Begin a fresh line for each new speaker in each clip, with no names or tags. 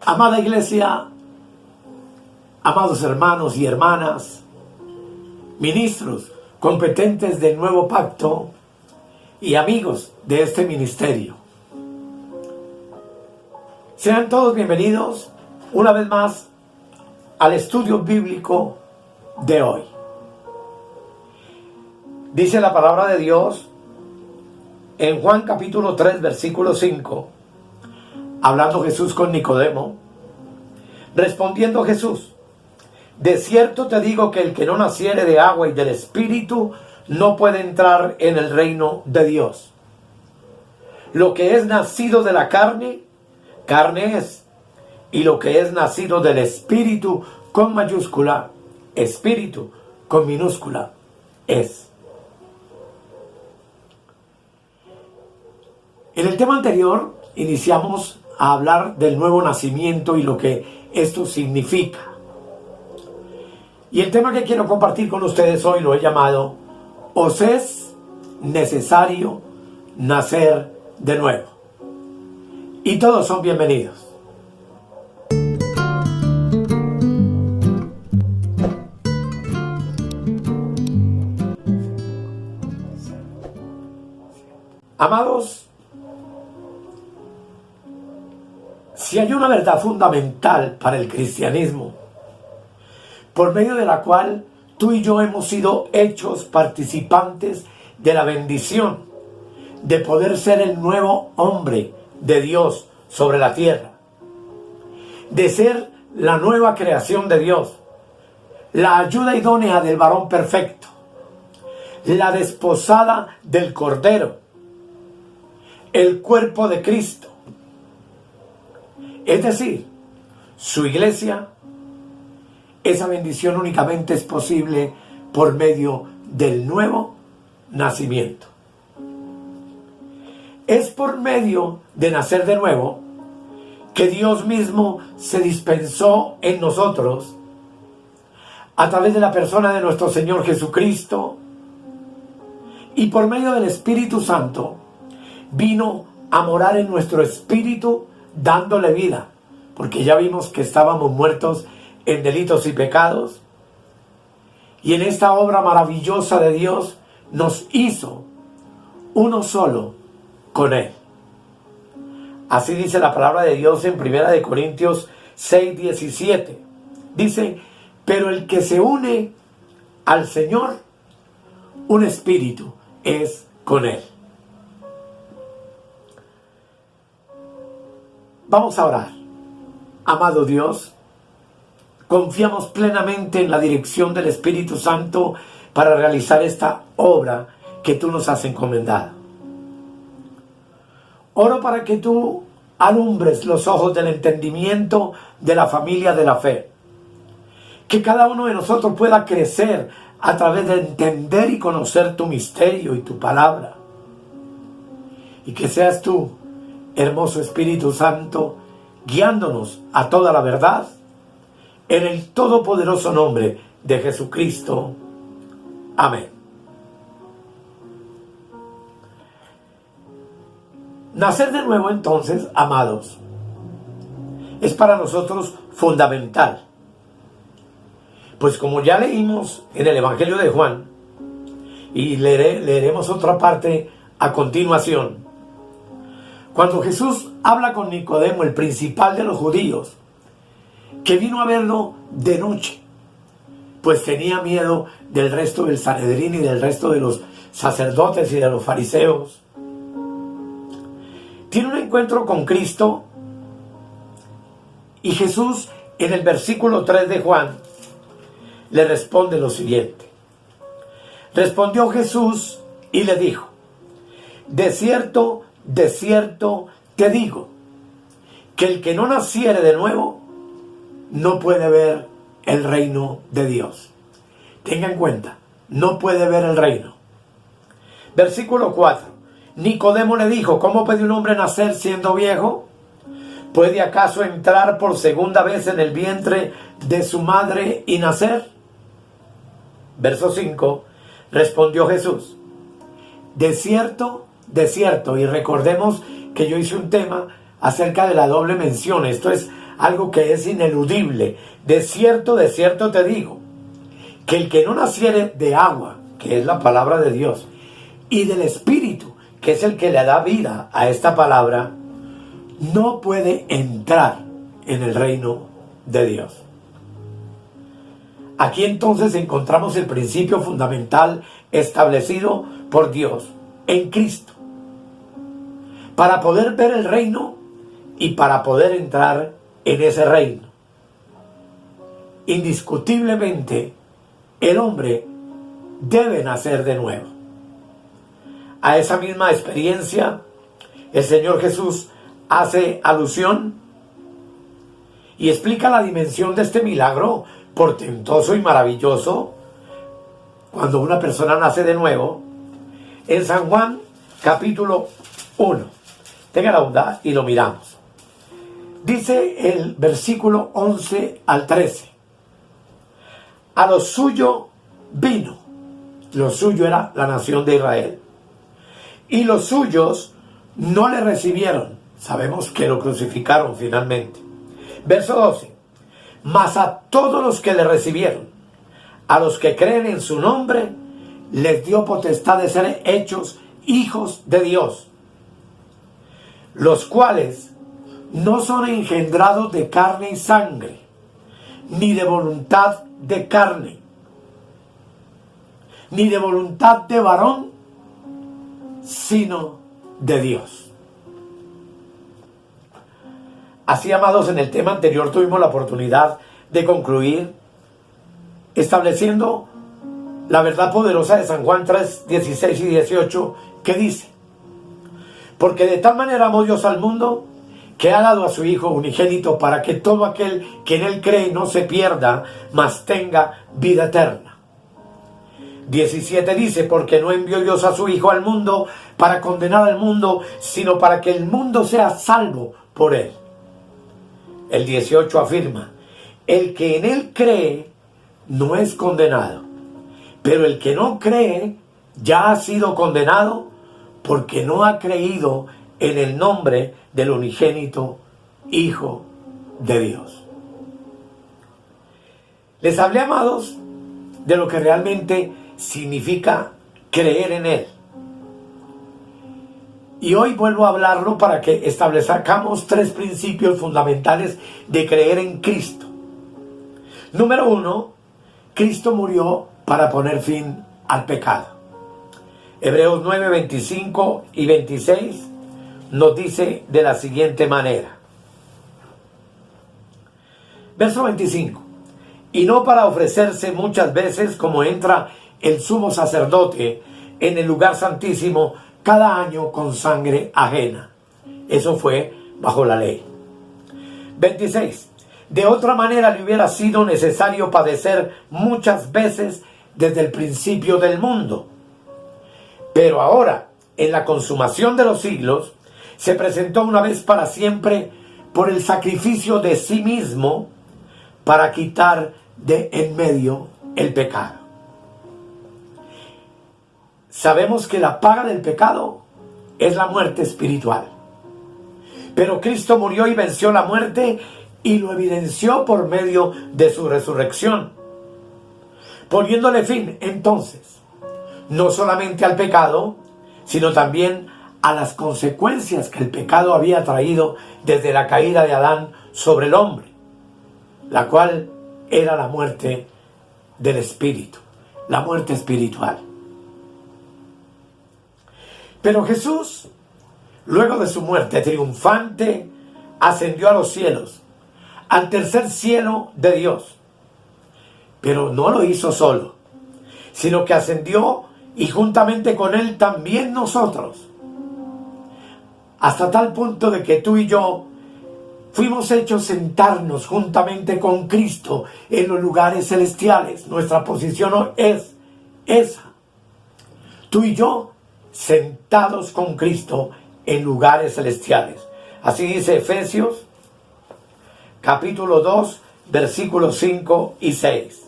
Amada iglesia, amados hermanos y hermanas, ministros competentes del nuevo pacto y amigos de este ministerio, sean todos bienvenidos una vez más al estudio bíblico de hoy. Dice la palabra de Dios en Juan capítulo 3 versículo 5, hablando Jesús con Nicodemo, respondiendo Jesús: de cierto te digo que el que no naciere de agua y del Espíritu no puede entrar en el reino de Dios. Lo que es nacido de la carne, carne es, y lo que es nacido del Espíritu con mayúscula, Espíritu con minúscula, es. En el tema anterior iniciamos a hablar del nuevo nacimiento y lo que esto significa. Y el tema que quiero compartir con ustedes hoy lo he llamado: ¿os es necesario nacer de nuevo? Y todos son bienvenidos. Amados, si hay una verdad fundamental para el cristianismo, por medio de la cual tú y yo hemos sido hechos participantes de la bendición de poder ser el nuevo hombre de Dios sobre la tierra, de ser la nueva creación de Dios, la ayuda idónea del varón perfecto, la desposada del Cordero, el cuerpo de Cristo, es decir, su iglesia. Esa bendición únicamente es posible por medio del nuevo nacimiento. Es por medio de nacer de nuevo que Dios mismo se dispensó en nosotros a través de la persona de nuestro Señor Jesucristo, y por medio del Espíritu Santo vino a morar en nuestro espíritu, dándole vida, porque ya vimos que estábamos muertos en delitos y pecados, y en esta obra maravillosa de Dios nos hizo uno solo con Él. Así dice la palabra de Dios en 1 Corintios 6:17. Dice: pero el que se une al Señor, un espíritu es con Él. Vamos a orar. Amado Dios, confiamos plenamente en la dirección del Espíritu Santo para realizar esta obra que tú nos has encomendado. Oro para que tú alumbres los ojos del entendimiento de la familia de la fe. Que cada uno de nosotros pueda crecer a través de entender y conocer tu misterio y tu palabra. Y que seas tú, hermoso Espíritu Santo, guiándonos a toda la verdad, en el todopoderoso nombre de Jesucristo. Amén. Nacer de nuevo, entonces, amados, es para nosotros fundamental. Pues como ya leímos en el Evangelio de Juan, y leeremos otra parte a continuación, cuando Jesús habla con Nicodemo, el principal de los judíos, que vino a verlo de noche, pues tenía miedo del resto del Sanedrín y del resto de los sacerdotes y de los fariseos, tiene un encuentro con Cristo, y Jesús en el versículo 3 de Juan le responde lo siguiente: respondió Jesús y le dijo: de cierto te digo, que el que no naciere de nuevo no puede ver el reino de Dios. Tenga en cuenta, no puede ver el reino. Versículo 4. Nicodemo le dijo: ¿cómo puede un hombre nacer siendo viejo? ¿Puede acaso entrar por segunda vez en el vientre de su madre y nacer? Verso 5. Respondió Jesús: de cierto, y recordemos que yo hice un tema acerca de la doble mención. Esto es algo que es ineludible. De cierto te digo, que el que no naciere de agua, que es la palabra de Dios, y del Espíritu, que es el que le da vida a esta palabra, no puede entrar en el reino de Dios. Aquí entonces encontramos el principio fundamental establecido por Dios en Cristo, para poder ver el reino y para poder entrar en ese reino. Indiscutiblemente, el hombre debe nacer de nuevo. A esa misma experiencia, el Señor Jesús hace alusión y explica la dimensión de este milagro portentoso y maravilloso cuando una persona nace de nuevo en San Juan capítulo 1. Tenga la bondad y lo miramos. Dice el versículo 11 al 13: a lo suyo vino. Lo suyo era la nación de Israel, y los suyos no le recibieron. Sabemos que lo crucificaron finalmente. Verso 12: mas a todos los que le recibieron, a los que creen en su nombre, les dio potestad de ser hechos hijos de Dios, los cuales no son engendrados de carne y sangre, ni de voluntad de carne, ni de voluntad de varón, sino de Dios. Así, amados, en el tema anterior tuvimos la oportunidad de concluir estableciendo la verdad poderosa de San Juan 3, 16 y 18, que dice: porque de tal manera amó Dios al mundo, que ha dado a su Hijo unigénito, para que todo aquel que en él cree no se pierda, mas tenga vida eterna. 17 dice: porque no envió Dios a su Hijo al mundo para condenar al mundo, sino para que el mundo sea salvo por él. El 18 afirma: el que en él cree no es condenado, pero el que no cree ya ha sido condenado, porque no ha creído en el nombre del unigénito Hijo de Dios. Les hablé, amados, de lo que realmente significa creer en Él. Y hoy vuelvo a hablarlo para que establezcamos 3 principios fundamentales de creer en Cristo. Número 1, Cristo murió para poner fin al pecado. Hebreos 9, 25 y 26 nos dice de la siguiente manera. Verso 25: y no para ofrecerse muchas veces, como entra el sumo sacerdote en el lugar santísimo cada año con sangre ajena. Eso fue bajo la ley. 26: de otra manera le hubiera sido necesario padecer muchas veces desde el principio del mundo. Pero ahora, en la consumación de los siglos, se presentó una vez para siempre por el sacrificio de sí mismo, para quitar de en medio el pecado. Sabemos que la paga del pecado es la muerte espiritual. Pero Cristo murió y venció la muerte, y lo evidenció por medio de su resurrección, poniéndole fin entonces no solamente al pecado, sino también a las consecuencias que el pecado había traído desde la caída de Adán sobre el hombre, la cual era la muerte del espíritu, la muerte espiritual. Pero Jesús, luego de su muerte triunfante, ascendió a los cielos, al tercer cielo de Dios. Pero no lo hizo solo, sino que ascendió y juntamente con él también nosotros, hasta tal punto de que tú y yo fuimos hechos sentarnos juntamente con Cristo en los lugares celestiales. Nuestra posición es esa: tú y yo sentados con Cristo en lugares celestiales. Así dice Efesios capítulo 2, versículos 5 y 6.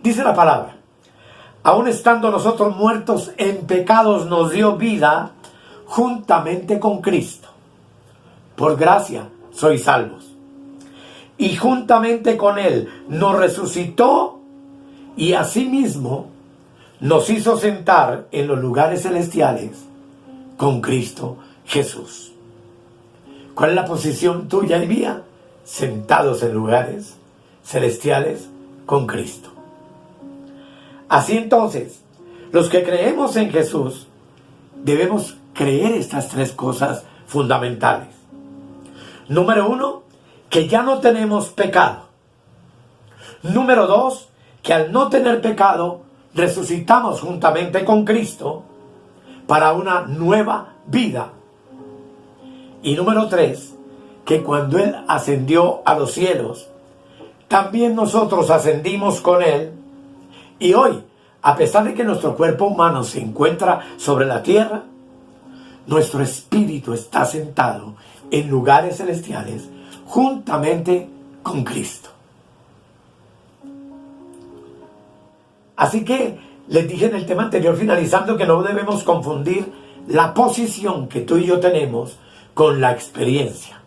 Dice la palabra: aun estando nosotros muertos en pecados, nos dio vida juntamente con Cristo. Por gracia sois salvos. y juntamente con Él nos resucitó y asimismo nos hizo sentar en los lugares celestiales con Cristo Jesús. ¿Cuál es la posición tuya y mía? Sentados en lugares celestiales con Cristo. Así entonces, los que creemos en Jesús debemos creer estas tres cosas fundamentales. Número 1, que ya no tenemos pecado. Número 2, que al no tener pecado, resucitamos juntamente con Cristo para una nueva vida. Y número 3, que cuando Él ascendió a los cielos, también nosotros ascendimos con Él. Y hoy, a pesar de que nuestro cuerpo humano se encuentra sobre la tierra, nuestro espíritu está sentado en lugares celestiales juntamente con Cristo. Así que les dije en el tema anterior, finalizando, que no debemos confundir la posición que tú y yo tenemos con la experiencia.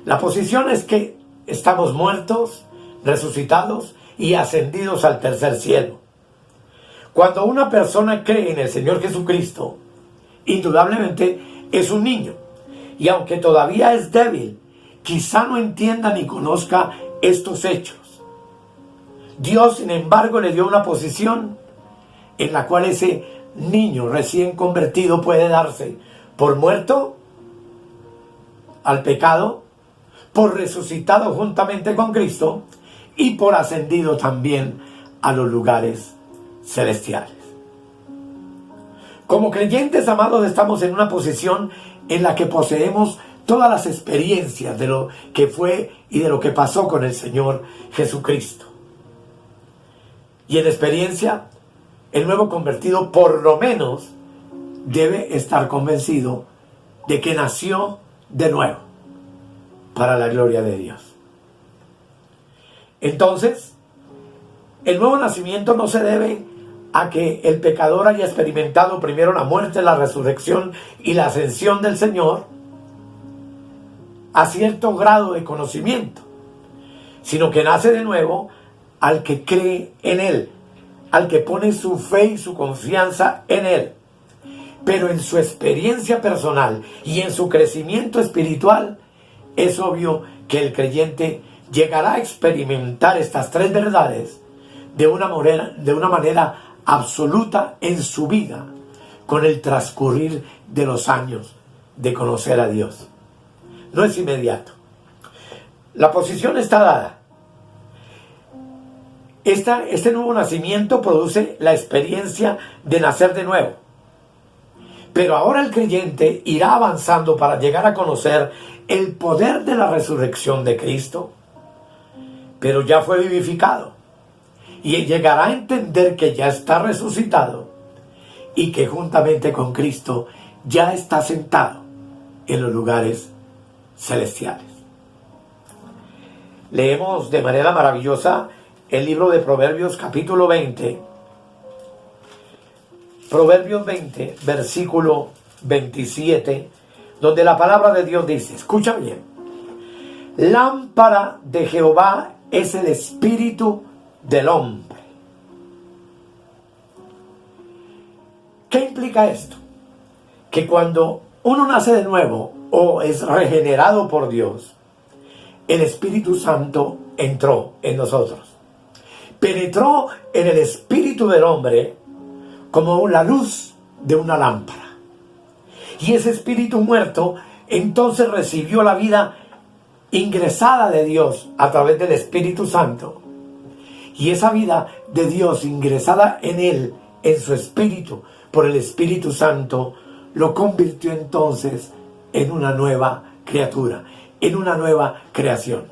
La posición es que estamos muertos, resucitados y ascendidos al tercer cielo. Cuando una persona cree en el Señor Jesucristo, indudablemente es un niño. Y aunque todavía es débil, quizá no entienda ni conozca estos hechos. Dios, sin embargo, le dio una posición en la cual ese niño recién convertido puede darse por muerto al pecado, por resucitado juntamente con Cristo y por ascendido también a los lugares celestiales. Como creyentes, amados, estamos en una posición en la que poseemos todas las experiencias de lo que fue y de lo que pasó con el Señor Jesucristo. Y en experiencia, el nuevo convertido por lo menos debe estar convencido de que nació de nuevo para la gloria de Dios. Entonces, el nuevo nacimiento no se debe a que el pecador haya experimentado primero la muerte, la resurrección y la ascensión del Señor a cierto grado de conocimiento, sino que nace de nuevo al que cree en Él, al que pone su fe y su confianza en Él. Pero en su experiencia personal y en su crecimiento espiritual, es obvio que el creyente llegará a experimentar estas tres verdades de una manera absoluta en su vida, con el transcurrir de los años de conocer a Dios. No es inmediato. La posición está dada. Este nuevo nacimiento produce la experiencia de nacer de nuevo. Pero ahora el creyente irá avanzando para llegar a conocer el poder de la resurrección de Cristo, pero ya fue vivificado. Y llegará a entender que ya está resucitado y que juntamente con Cristo ya está sentado en los lugares celestiales. Leemos de manera maravillosa el libro de Proverbios capítulo 20. Proverbios 20, versículo 27, donde la palabra de Dios dice, escucha bien: lámpara de Jehová es el espíritu del hombre. ¿Qué implica esto? Que cuando uno nace de nuevo o es regenerado por Dios, el Espíritu Santo entró en nosotros. Penetró en el espíritu del hombre como la luz de una lámpara. Y ese espíritu muerto entonces recibió la vida ingresada de Dios a través del Espíritu Santo. Y esa vida de Dios ingresada en él, en su espíritu, por el Espíritu Santo, lo convirtió entonces en una nueva criatura, en una nueva creación.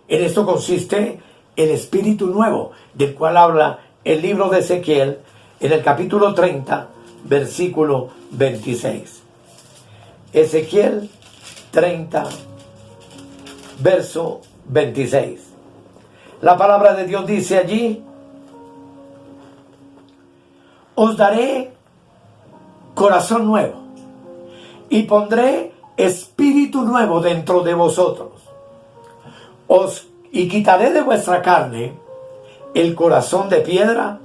En esto consiste el espíritu nuevo, del cual habla el libro de Ezequiel en el capítulo 30, versículo 26. Ezequiel 30, verso 26. La palabra de Dios dice allí: os daré corazón nuevo y pondré espíritu nuevo dentro de vosotros. Y quitaré de vuestra carne el corazón de piedra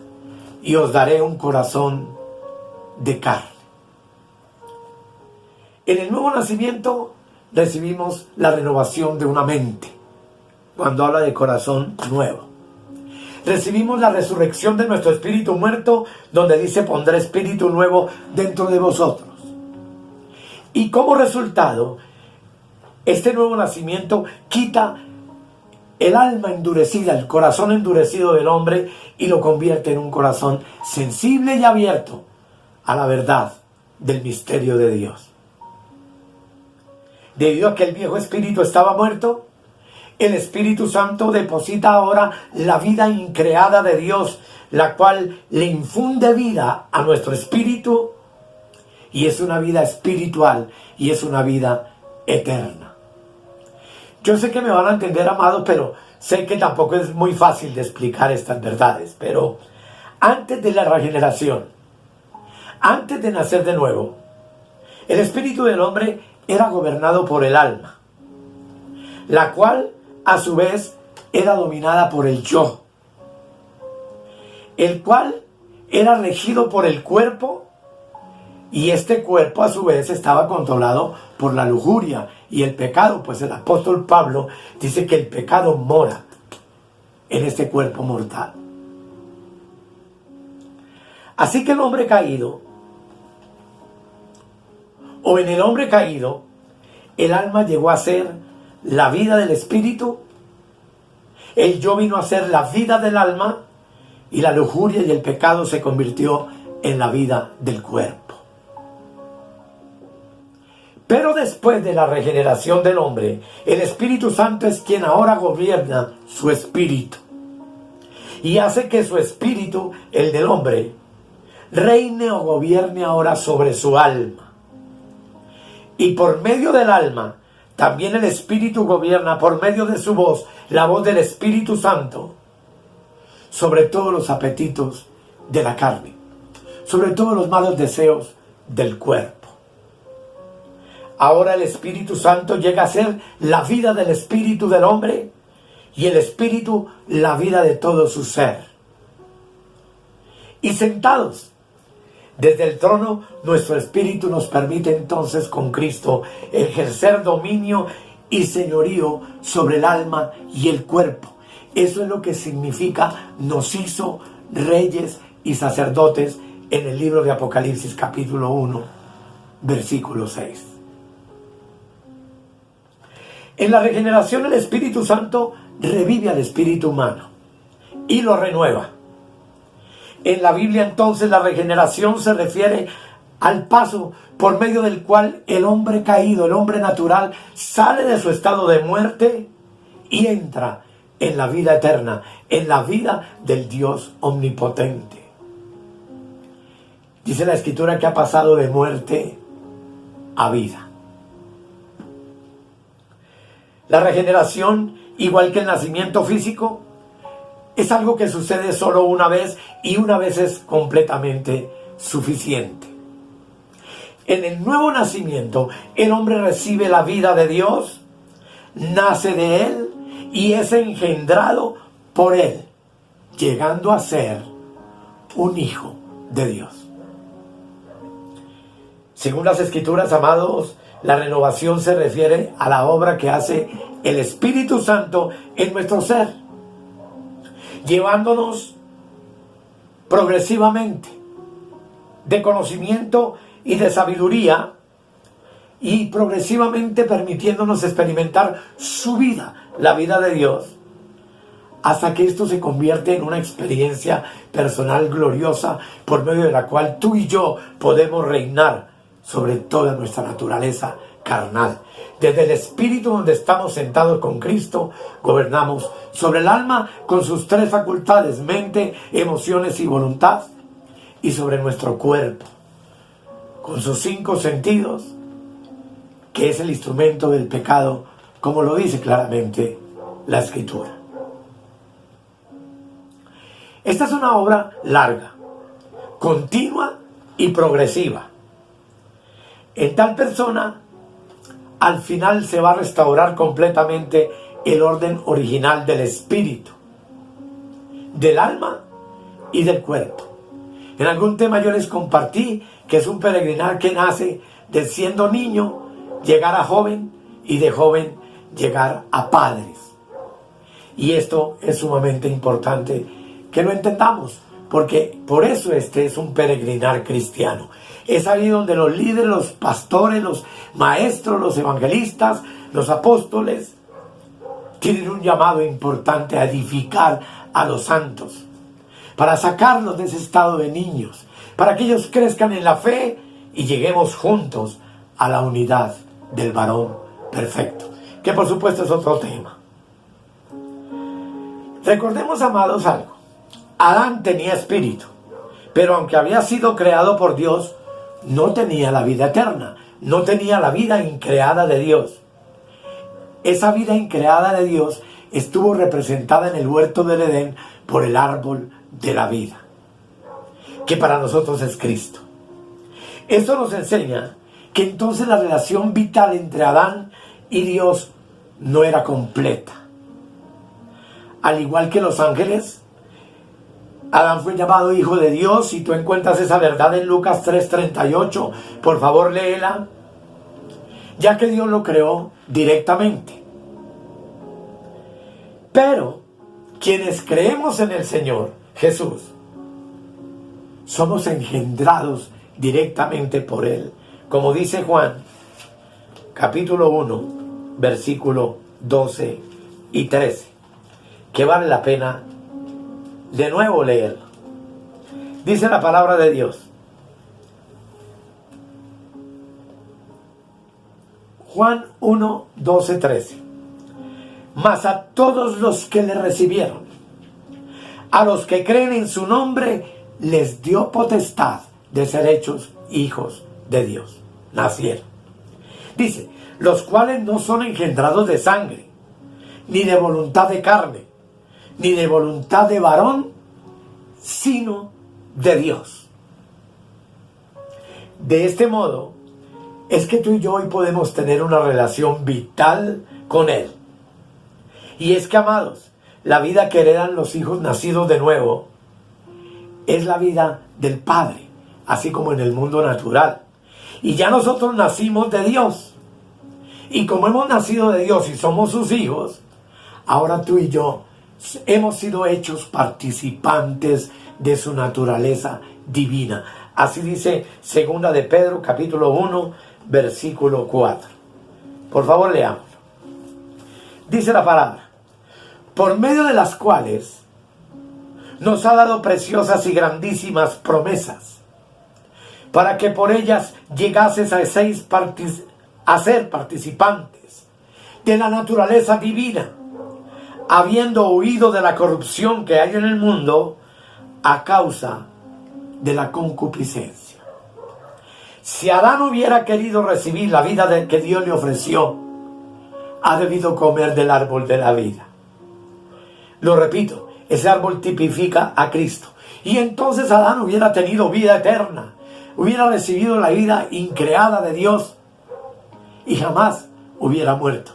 y os daré un corazón de carne. En el nuevo nacimiento recibimos la renovación de una mente, cuando habla de corazón nuevo. Recibimos la resurrección de nuestro espíritu muerto, donde dice: pondré espíritu nuevo dentro de vosotros. Y como resultado, este nuevo nacimiento quita el alma endurecida, el corazón endurecido del hombre, y lo convierte en un corazón sensible y abierto a la verdad del misterio de Dios. Debido a que el viejo espíritu estaba muerto, el Espíritu Santo deposita ahora la vida increada de Dios, la cual le infunde vida a nuestro espíritu, y es una vida espiritual y es una vida eterna. Yo sé que me van a entender, amados, pero sé que tampoco es muy fácil de explicar estas verdades. Pero antes de la regeneración, antes de nacer de nuevo, el espíritu del hombre era gobernado por el alma, la cual a su vez era dominada por el yo, el cual era regido por el cuerpo, y este cuerpo a su vez estaba controlado por la lujuria y el pecado, pues el apóstol Pablo dice que el pecado mora en este cuerpo mortal. Así que el hombre caído, o en el hombre caído, el alma llegó a ser la vida del espíritu, el yo vino a ser la vida del alma, y la lujuria y el pecado se convirtió en la vida del cuerpo. Pero después de la regeneración del hombre, el Espíritu Santo es quien ahora gobierna su espíritu y hace que su espíritu, el del hombre, reine o gobierne ahora sobre su alma. Y por medio del alma, también el Espíritu gobierna por medio de su voz, la voz del Espíritu Santo, sobre todos los apetitos de la carne, sobre todos los malos deseos del cuerpo. Ahora el Espíritu Santo llega a ser la vida del espíritu del hombre y el espíritu la vida de todo su ser. Y sentados desde el trono, nuestro espíritu nos permite entonces con Cristo ejercer dominio y señorío sobre el alma y el cuerpo. Eso es lo que significa nos hizo reyes y sacerdotes en el libro de Apocalipsis capítulo 1, versículo 6. En la regeneración el Espíritu Santo revive al espíritu humano y lo renueva. En la Biblia entonces la regeneración se refiere al paso por medio del cual el hombre caído, el hombre natural, sale de su estado de muerte y entra en la vida eterna, en la vida del Dios omnipotente. Dice la Escritura que ha pasado de muerte a vida. La regeneración, igual que el nacimiento físico, es algo que sucede solo una vez y una vez es completamente suficiente. En el nuevo nacimiento, el hombre recibe la vida de Dios, nace de Él y es engendrado por Él, llegando a ser un hijo de Dios. Según las Escrituras, amados, la renovación se refiere a la obra que hace el Espíritu Santo en nuestro ser, llevándonos progresivamente de conocimiento y de sabiduría y progresivamente permitiéndonos experimentar su vida, la vida de Dios, hasta que esto se convierte en una experiencia personal gloriosa por medio de la cual tú y yo podemos reinar sobre toda nuestra naturaleza carnal. Desde el espíritu donde estamos sentados con Cristo, gobernamos sobre el alma con sus tres facultades, mente, emociones y voluntad, y sobre nuestro cuerpo, con sus 5 sentidos, que es el instrumento del pecado, como lo dice claramente la Escritura. Esta es una obra larga, continua y progresiva. En tal persona al final se va a restaurar completamente el orden original del espíritu, del alma y del cuerpo. En algún tema yo les compartí que es un peregrinar que nace de siendo niño, llegar a joven y de joven llegar a padres. Y esto es sumamente importante que lo entendamos, porque por eso este es un peregrinar cristiano. Es ahí donde los líderes, los pastores, los maestros, los evangelistas, los apóstoles tienen un llamado importante a edificar a los santos, para sacarlos de ese estado de niños, para que ellos crezcan en la fe y lleguemos juntos a la unidad del varón perfecto, que por supuesto es otro tema. Recordemos, amados, algo. Adán tenía espíritu, pero aunque había sido creado por Dios, no tenía la vida eterna, no tenía la vida increada de Dios. Esa vida increada de Dios estuvo representada en el huerto del Edén por el árbol de la vida, que para nosotros es Cristo. Esto nos enseña que entonces la relación vital entre Adán y Dios no era completa. Al igual que los ángeles, Adán fue llamado hijo de Dios, y tú encuentras esa verdad en Lucas 3:38. Por favor, léela, ya que Dios lo creó directamente. Pero quienes creemos en el Señor Jesús, somos engendrados directamente por Él, como dice Juan, capítulo 1, versículo 12 y 13, que vale la pena de nuevo leerlo. Dice la palabra de Dios. Juan 1, 12, 13. Mas a todos los que le recibieron, a los que creen en su nombre, les dio potestad de ser hechos hijos de Dios. Nacieron. Dice, los cuales no son engendrados de sangre, ni de voluntad de carne, ni de voluntad de varón, sino de Dios. De este modo, es que tú y yo hoy podemos tener una relación vital con Él. Y es que, amados, la vida que heredan los hijos nacidos de nuevo es la vida del Padre, así como en el mundo natural. Y ya nosotros nacimos de Dios. Y como hemos nacido de Dios y somos sus hijos, ahora tú y yo hemos sido hechos participantes de su naturaleza divina. Así dice 2 de Pedro, capítulo 1, versículo 4. Por favor, leámoslo. Dice la palabra: por medio de las cuales nos ha dado preciosas y grandísimas promesas, para que por ellas llegases a ser participantes de la naturaleza divina, habiendo huido de la corrupción que hay en el mundo a causa de la concupiscencia. Si Adán hubiera querido recibir la vida que Dios le ofreció, ha debido comer del árbol de la vida. Lo repito, ese árbol tipifica a Cristo. Y entonces Adán hubiera tenido vida eterna, hubiera recibido la vida increada de Dios y jamás hubiera muerto.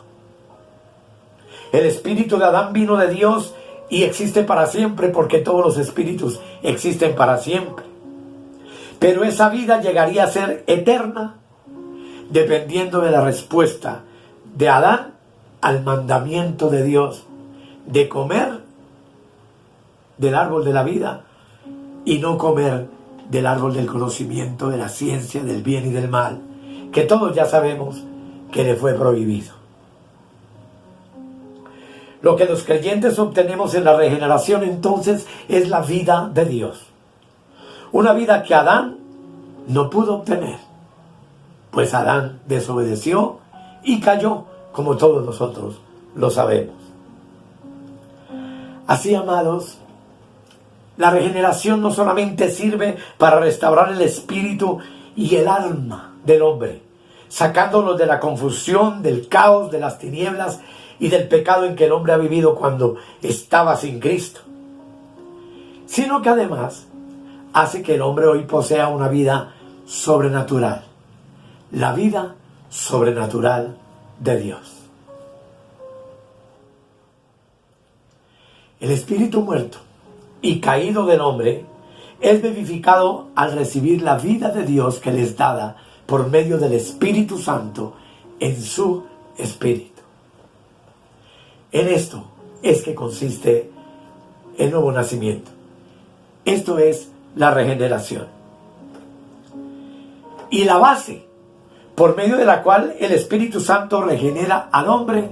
El espíritu de Adán vino de Dios y existe para siempre, porque todos los espíritus existen para siempre. Pero esa vida llegaría a ser eterna dependiendo de la respuesta de Adán al mandamiento de Dios de comer del árbol de la vida y no comer del árbol del conocimiento, de la ciencia, del bien y del mal, que todos ya sabemos que le fue prohibido. Lo que los creyentes obtenemos en la regeneración entonces es la vida de Dios. Una vida que Adán no pudo obtener, pues Adán desobedeció y cayó, como todos nosotros lo sabemos. Así, amados, la regeneración no solamente sirve para restaurar el espíritu y el alma del hombre, sacándolos de la confusión, del caos, de las tinieblas y del pecado en que el hombre ha vivido cuando estaba sin Cristo, sino que además hace que el hombre hoy posea una vida sobrenatural, la vida sobrenatural de Dios. El espíritu muerto y caído del hombre es vivificado al recibir la vida de Dios que les dada por medio del Espíritu Santo en su espíritu. En esto es que consiste el nuevo nacimiento. Esto es la regeneración. Y la base por medio de la cual el Espíritu Santo regenera al hombre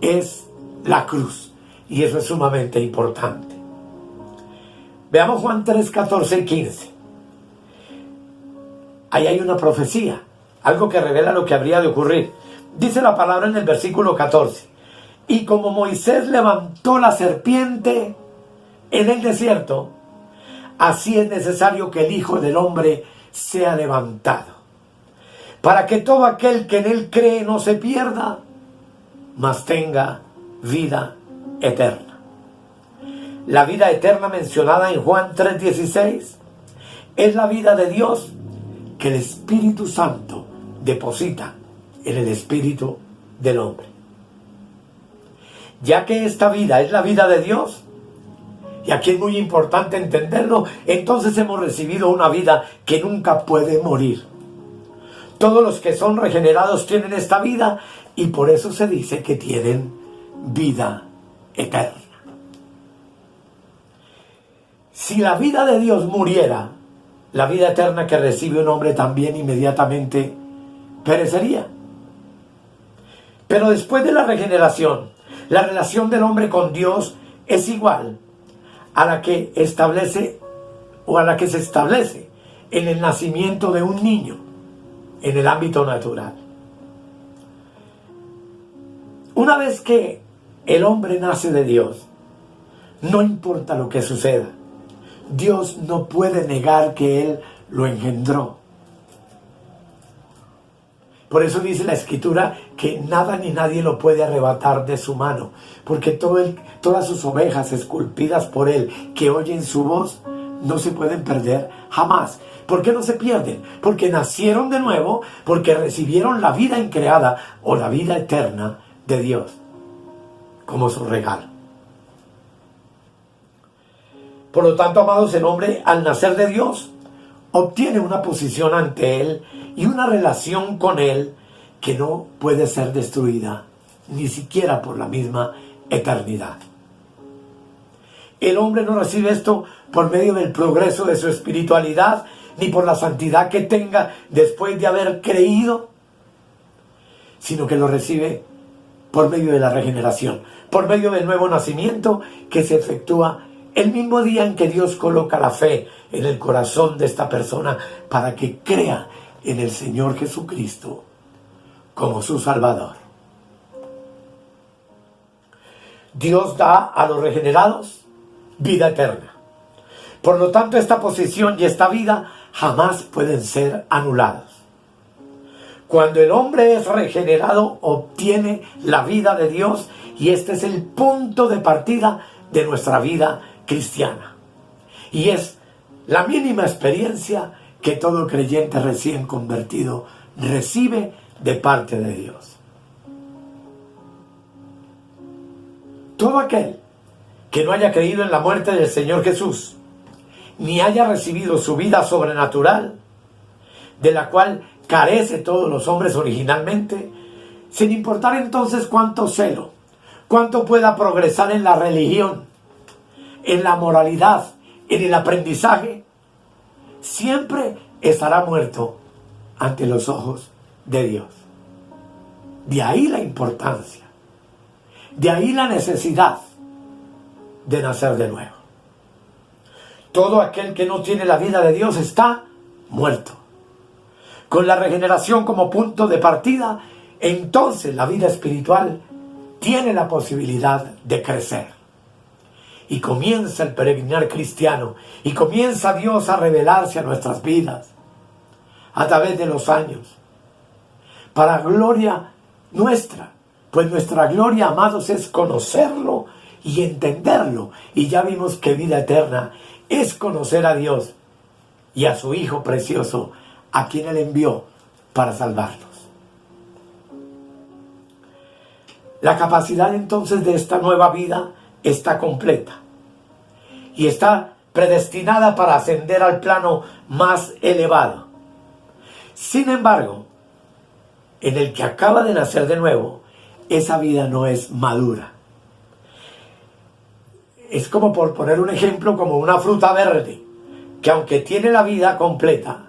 es la cruz. Y eso es sumamente importante. Veamos Juan 3, 14 y 15. Ahí hay una profecía, algo que revela lo que habría de ocurrir. Dice la palabra en el versículo 14. Y como Moisés levantó la serpiente en el desierto, así es necesario que el Hijo del Hombre sea levantado, para que todo aquel que en él cree no se pierda, mas tenga vida eterna. La vida eterna mencionada en Juan 3:16 es la vida de Dios que el Espíritu Santo deposita en el espíritu del hombre. Ya que esta vida es la vida de Dios, y aquí es muy importante entenderlo, entonces hemos recibido una vida que nunca puede morir. Todos los que son regenerados tienen esta vida y por eso se dice que tienen vida eterna. Si la vida de Dios muriera, la vida eterna que recibe un hombre también inmediatamente perecería. Pero después de la regeneración, la relación del hombre con Dios es igual a la que establece o a la que se establece en el nacimiento de un niño en el ámbito natural. Una vez que el hombre nace de Dios, no importa lo que suceda, Dios no puede negar que Él lo engendró. Por eso dice la Escritura que nada ni nadie lo puede arrebatar de su mano, porque todas sus ovejas esculpidas por Él, que oyen su voz, no se pueden perder jamás. ¿Por qué no se pierden? Porque nacieron de nuevo, porque recibieron la vida increada o la vida eterna de Dios como su regalo. Por lo tanto, amados, el hombre al nacer de Dios obtiene una posición ante Él y una relación con Él que no puede ser destruida, ni siquiera por la misma eternidad. El hombre no recibe esto por medio del progreso de su espiritualidad, ni por la santidad que tenga después de haber creído, sino que lo recibe por medio de la regeneración, por medio del nuevo nacimiento que se efectúa el mismo día en que Dios coloca la fe en el corazón de esta persona para que crea en el Señor Jesucristo como su Salvador. Dios da a los regenerados vida eterna. Por lo tanto, esta posición y esta vida jamás pueden ser anulados. Cuando el hombre es regenerado, obtiene la vida de Dios y este es el punto de partida de nuestra vida cristiana. Y es la mínima experiencia que todo creyente recién convertido recibe de parte de Dios. Todo aquel que no haya creído en la muerte del Señor Jesús, ni haya recibido su vida sobrenatural, de la cual carece todos los hombres originalmente, sin importar entonces cuánto celo, cuánto pueda progresar en la religión, en la moralidad, en el aprendizaje, siempre estará muerto ante los ojos de Dios. De ahí la importancia, de ahí la necesidad de nacer de nuevo. Todo aquel que no tiene la vida de Dios está muerto. Con la regeneración como punto de partida, entonces la vida espiritual tiene la posibilidad de crecer. Y comienza el peregrinar cristiano, y comienza Dios a revelarse a nuestras vidas a través de los años, para gloria nuestra, pues nuestra gloria, amados, es conocerlo y entenderlo. Y ya vimos que vida eterna es conocer a Dios y a su Hijo precioso, a quien Él envió para salvarnos. La capacidad entonces de esta nueva vida está completa y está predestinada para ascender al plano más elevado. Sin embargo, en el que acaba de nacer de nuevo, esa vida no es madura. Es como, por poner un ejemplo, como una fruta verde, que aunque tiene la vida completa,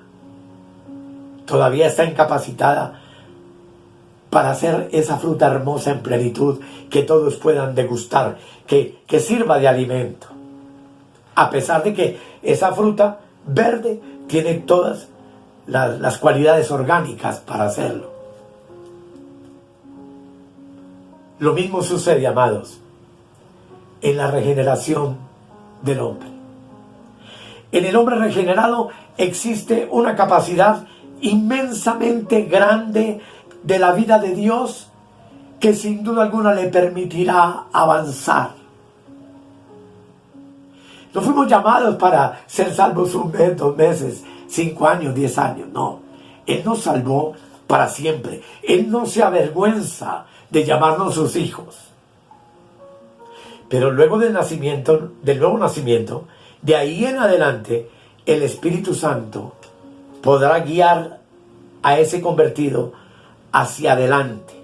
todavía está incapacitada para hacer esa fruta hermosa en plenitud, que todos puedan degustar, que sirva de alimento. A pesar de que esa fruta verde tiene todas las cualidades orgánicas para hacerlo. Lo mismo sucede, amados, en la regeneración del hombre. En el hombre regenerado existe una capacidad inmensamente grande de la vida de Dios que sin duda alguna le permitirá avanzar. No fuimos llamados para ser salvos 1 mes, 2 meses, 5 años, 10 años. No, Él nos salvó para siempre. Él no se avergüenza de llamarnos sus hijos. Pero luego del nacimiento, del nuevo nacimiento, de ahí en adelante, el Espíritu Santo podrá guiar a ese convertido hacia adelante,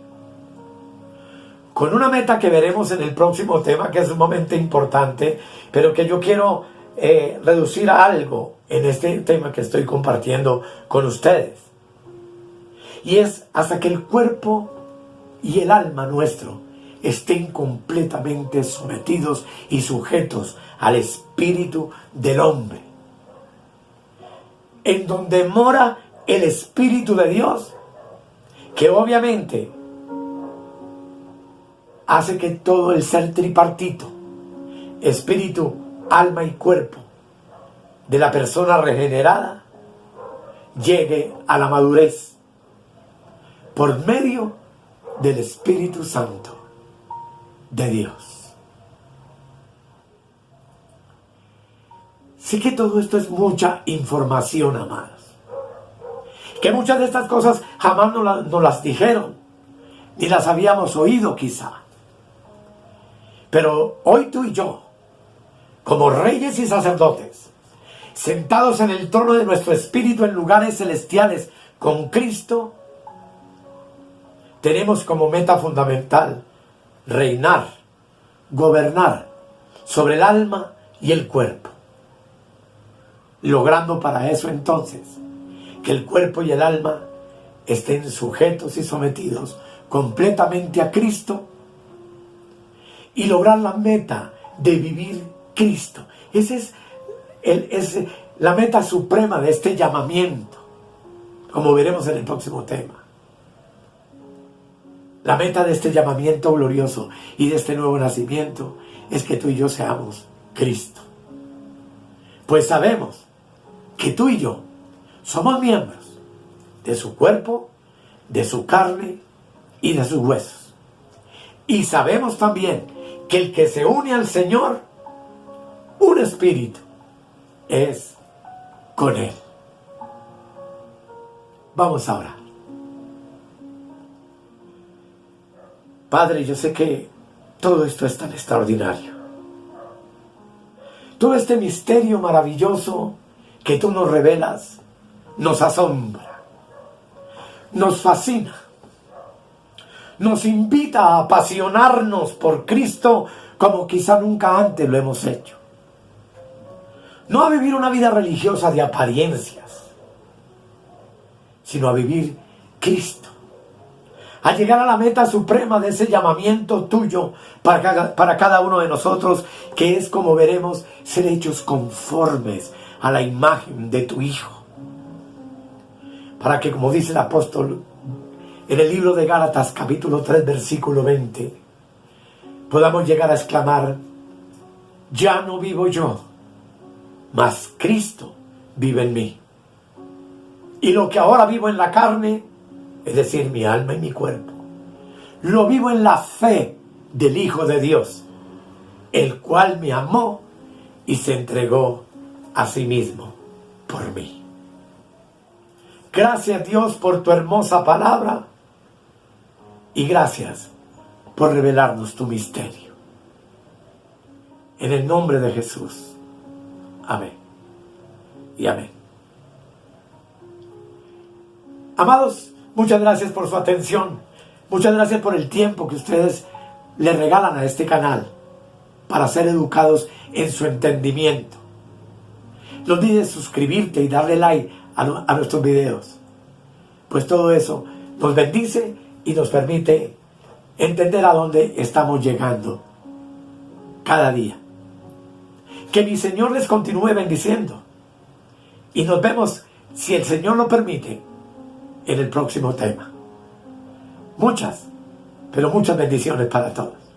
con una meta que veremos en el próximo tema, que es sumamente importante, pero que yo quiero reducir a algo en este tema que estoy compartiendo con ustedes. Y es hasta que el cuerpo y el alma nuestro estén completamente sometidos y sujetos al Espíritu del hombre, en donde mora el Espíritu de Dios, que obviamente hace que todo el ser tripartito, espíritu, alma y cuerpo, de la persona regenerada, llegue a la madurez por medio del Espíritu Santo de Dios. Sí que todo esto es mucha información, amados. Que muchas de estas cosas jamás nos las dijeron, ni las habíamos oído quizá. Pero hoy tú y yo, como reyes y sacerdotes, sentados en el trono de nuestro espíritu en lugares celestiales con Cristo, tenemos como meta fundamental reinar, gobernar sobre el alma y el cuerpo, logrando para eso entonces que el cuerpo y el alma estén sujetos y sometidos completamente a Cristo y lograr la meta de vivir Cristo. Esa es la meta suprema de este llamamiento, como veremos en el próximo tema. La meta de este llamamiento glorioso y de este nuevo nacimiento es que tú y yo seamos Cristo. Pues sabemos que tú y yo somos miembros de su cuerpo, de su carne y de sus huesos. Y sabemos también que el que se une al Señor, un espíritu, es con Él. Vamos a orar. Padre, yo sé que todo esto es tan extraordinario. Todo este misterio maravilloso que tú nos revelas nos asombra, nos fascina, nos invita a apasionarnos por Cristo como quizá nunca antes lo hemos hecho. No a vivir una vida religiosa de apariencias, sino a vivir Cristo, a llegar a la meta suprema de ese llamamiento tuyo para cada uno de nosotros, que es, como veremos, ser hechos conformes a la imagen de tu Hijo. Para que, como dice el apóstol en el libro de Gálatas, capítulo 3, versículo 20, podamos llegar a exclamar: ya no vivo yo, mas Cristo vive en mí. Y lo que ahora vivo en la carne, es decir, mi alma y mi cuerpo, lo vivo en la fe del Hijo de Dios, el cual me amó y se entregó a sí mismo por mí. Gracias, Dios, por tu hermosa palabra, y gracias por revelarnos tu misterio. En el nombre de Jesús. Amén. Y amén. Amados, muchas gracias por su atención. Muchas gracias por el tiempo que ustedes le regalan a este canal para ser educados en su entendimiento. No olvides suscribirte y darle like a nuestros videos, pues todo eso nos bendice y nos permite entender a dónde estamos llegando cada día. Que mi Señor les continúe bendiciendo y nos vemos, si el Señor lo permite, en el próximo tema. Muchas, pero muchas bendiciones para todos.